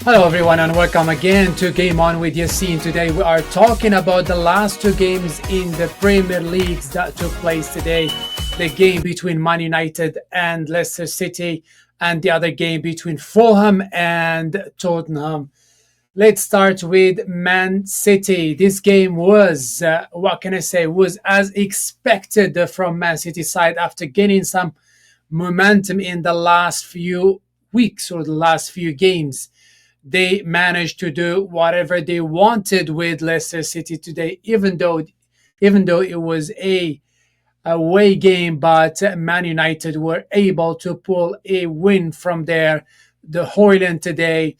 Hello, everyone, and welcome again to Game On with Yassine. Today, we are talking about the last two games in the Premier Leagues that took place today. The game between Man United and Leicester City, and the other game between Fulham and Tottenham. Let's start with Man City. This game was, what can I say, was as expected from Man City side after gaining some momentum in the last few weeks or the last few games. They managed to do whatever they wanted with Leicester City today, even though it was a away game, but Man United were able to pull a win from there. The Hoyland today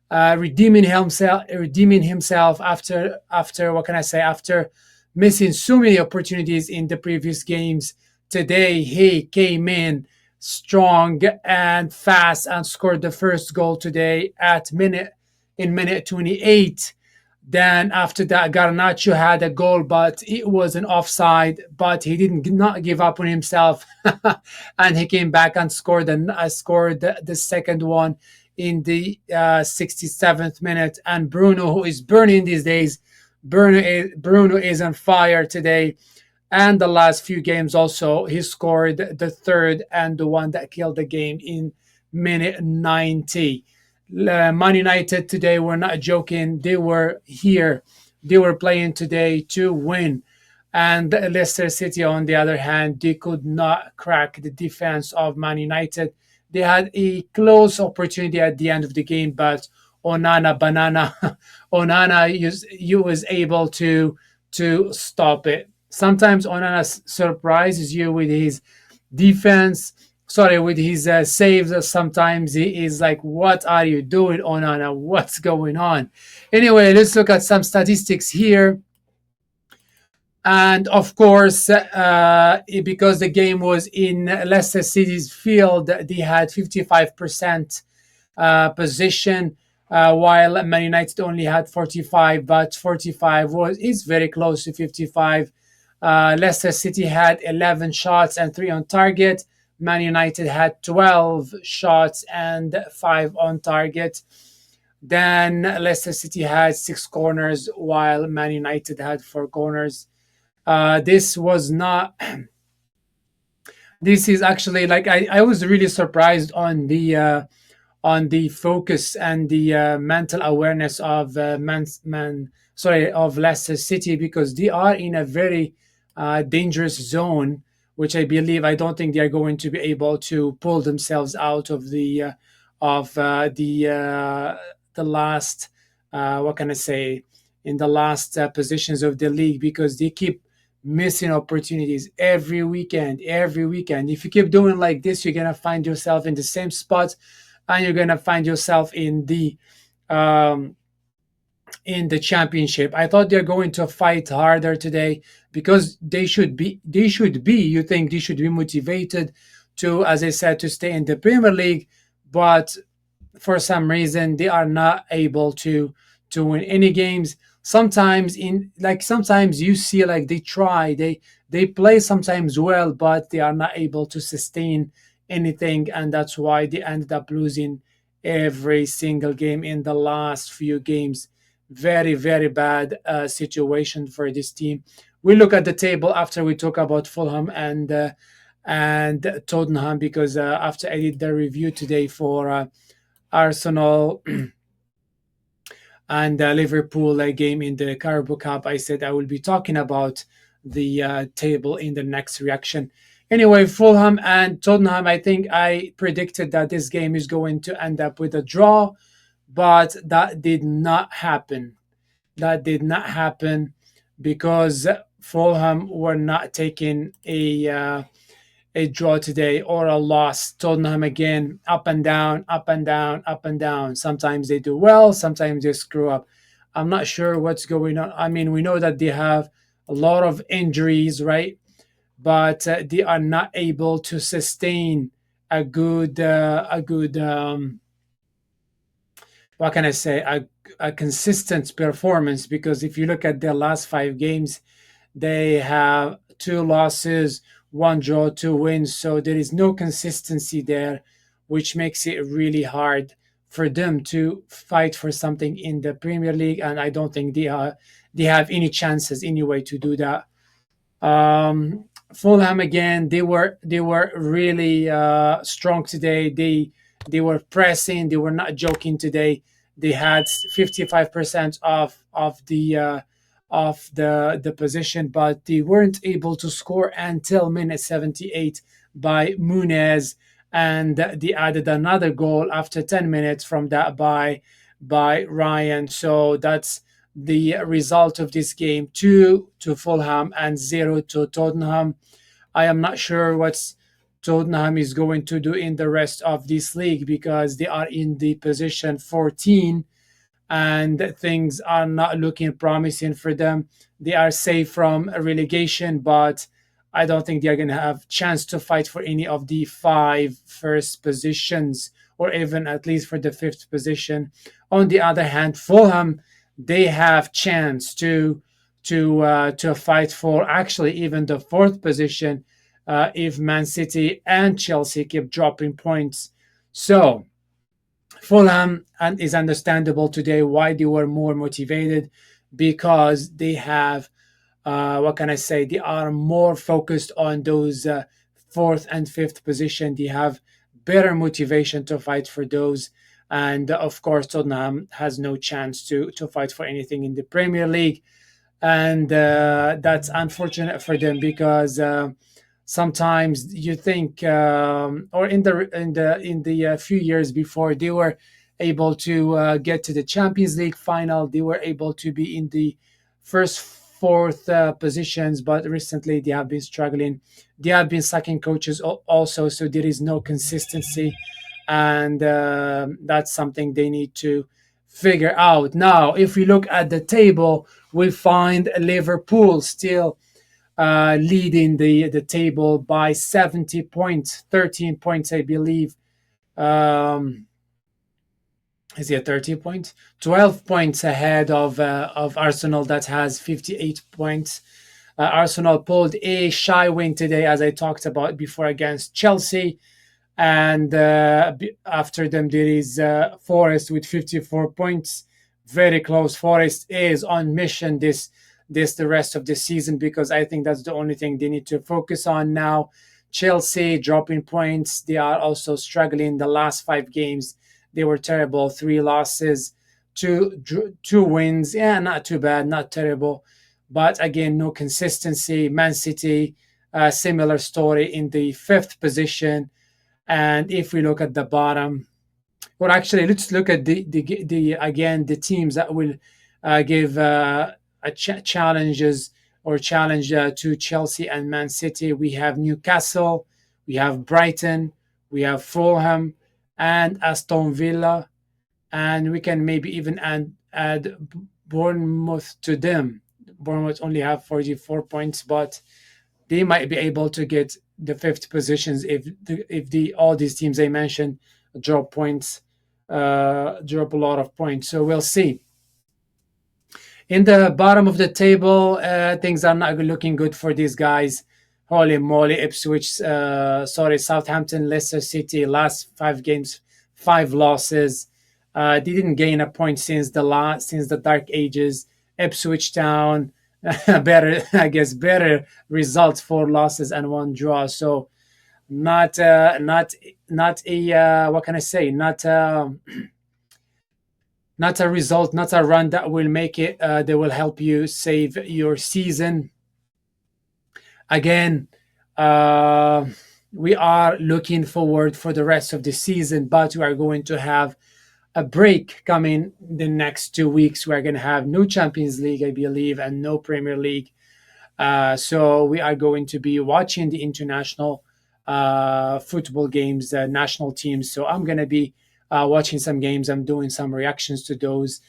redeeming himself after what can I say, after missing so many opportunities in the previous games. Today he came in strong and fast and scored the first goal today in minute 28. Then after that, Garnacho had a goal, but it was an offside. But he didn't not give up on himself, and he came back and scored the second one in the 67th minute. And Bruno, who is burning these days, Bruno is on fire today. And the last few games also, he scored the third and the one that killed the game in minute 90. Man United today were not joking. They were here. They were playing today to win. And Leicester City, on the other hand, they could not crack the defense of Man United. They had a close opportunity at the end of the game, but Onana Banana, Onana was able to stop it. Sometimes Onana surprises you with his defense. Sorry, with his saves. Sometimes he is like, "What are you doing, Onana? What's going on?" Anyway, let's look at some statistics here. And of course, because the game was in Leicester City's field, they had 55% position, while Man United only had 45. But 45 is very close to 55. Leicester City had 11 shots and 3 on target. Man United had 12 shots and 5 on target. Then Leicester City had 6 corners, while Man United had 4 corners. This was not. This is actually like I was really surprised on the focus and the mental awareness of of Leicester City, because they are in a very dangerous zone, which I don't think they are going to be able to pull themselves out of the last what can I say, in the last positions of the league, because they keep missing opportunities every weekend. If you keep doing like this, you're gonna find yourself in the same spot, and you're gonna find yourself um, in the championship. I thought they're going to fight harder today, because you think they should be motivated to, as I said, to stay in the Premier League, but for some reason they are not able to win any games. Sometimes you see like they play sometimes well, but they are not able to sustain anything, and that's why they ended up losing every single game in the last few games. Very, very bad situation for this team. We look at the table after we talk about Fulham and Tottenham, because after I did the review today for Arsenal and Liverpool game in the Carabao Cup, I said I will be talking about the table in the next reaction. Anyway, Fulham and Tottenham, I think I predicted that this game is going to end up with a draw, but that did not happen. That did not happen because Fulham were not taking a draw today or a loss. Tottenham again, up and down, up and down, up and down. Sometimes they do well, sometimes they screw up. I'm not sure what's going on. I mean, we know that they have a lot of injuries, right? But they are not able to sustain a good what can I say, a consistent performance, because if you look at their last 5 games, they have 2 losses, 1 draw, 2 wins. So there is no consistency there, which makes it really hard for them to fight for something in the Premier League, and I don't think they have any chances anyway to do that. Fulham again, they were really strong today. They were pressing. They were not joking today. They had 55% of the position, but they weren't able to score until minute 78 by Munez, and they added another goal after 10 minutes from that by Ryan. So that's the result of this game: two to Fulham and zero to Tottenham. I am not sure what Tottenham is going to do in the rest of this league because they are in the position 14 and things are not looking promising for them. They are safe from relegation, but I don't think they're going to have chance to fight for any of the five first positions or even at least for the fifth position. On the other hand, Fulham, they have chance to fight for actually even the fourth position if Man City and Chelsea keep dropping points. So Fulham and is understandable today why they were more motivated because they have what can I say? They are more focused on those fourth and fifth position. They have better motivation to fight for those, and of course Tottenham has no chance to fight for anything in the Premier League, and that's unfortunate for them because sometimes you think or in the few years before they were able to get to the Champions League final. They were able to be in the first fourth positions, but recently they have been struggling. They have been sacking coaches also, so there is no consistency, and that's something they need to figure out. Now if we look at the table, we find Liverpool still leading the table by 70 points, 13 points, I believe. Um, is it 30 points? 12 points ahead of Arsenal that has 58 points. Arsenal pulled a shy win today, as I talked about before, against Chelsea. And after them, there is Forest with 54 points. Very close. Forest is on mission this the rest of the season because I think that's the only thing they need to focus on now. Chelsea dropping points. They are also struggling. The last five games, they were terrible. Three losses, two wins. Yeah, not too bad, not terrible. But again, no consistency. Man City, similar story in the fifth position. And if we look at the bottom, or actually, let's look at the again the teams that will give challenges or challenge to Chelsea and Man City. We have Newcastle, we have Brighton, we have Fulham, and Aston Villa, and we can maybe even add Bournemouth to them. Bournemouth only have 44 points, but they might be able to get the fifth positions if the all these teams I mentioned drop points, drop a lot of points. So we'll see. In the bottom of the table, things are not looking good for these guys. Holy moly, Ipswich, sorry, Southampton, Leicester City, last five games, five losses. They didn't gain a point since the dark ages. Ipswich Town, better, I guess, better results, four losses and one draw. So not a what can I say? Not a result, not a run that will make it. That will help you save your season. Again, uh, we are looking forward for the rest of the season, but we are going to have a break coming the next 2 weeks. We are going to have no Champions League, I believe, and no Premier League. So we are going to be watching the international football games, national teams. So I'm going to be watching some games. I'm doing some reactions to those.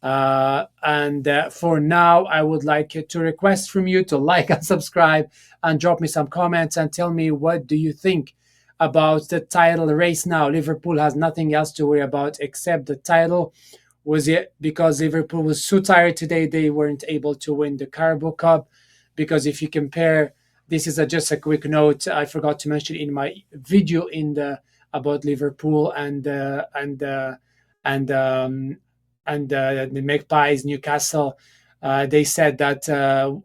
And for now, I would like to request from you to like and subscribe and drop me some comments and tell me what do you think about the title race now. Liverpool has nothing else to worry about except the title. Was it because Liverpool was so tired today they weren't able to win the Carabao Cup? Because if you compare, this is just a quick note. I forgot to mention in my video in the about Liverpool and and the Magpies, Newcastle. They said that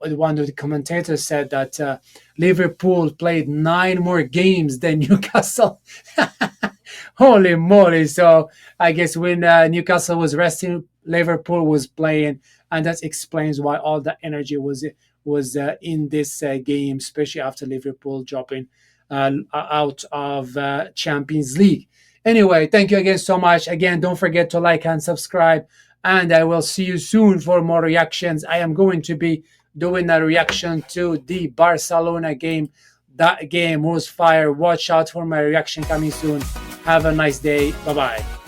one of the commentators said that Liverpool played 9 more games than Newcastle. Holy moly! So I guess when Newcastle was resting, Liverpool was playing, and that explains why all the energy was in this game, especially after Liverpool dropping out of Champions League. Anyway, thank you again so much. Again, don't forget to like and subscribe, and I will see you soon for more reactions. I am going to be doing a reaction to the Barcelona game. That game was fire. Watch out for my reaction coming soon. Have a nice day. Bye bye.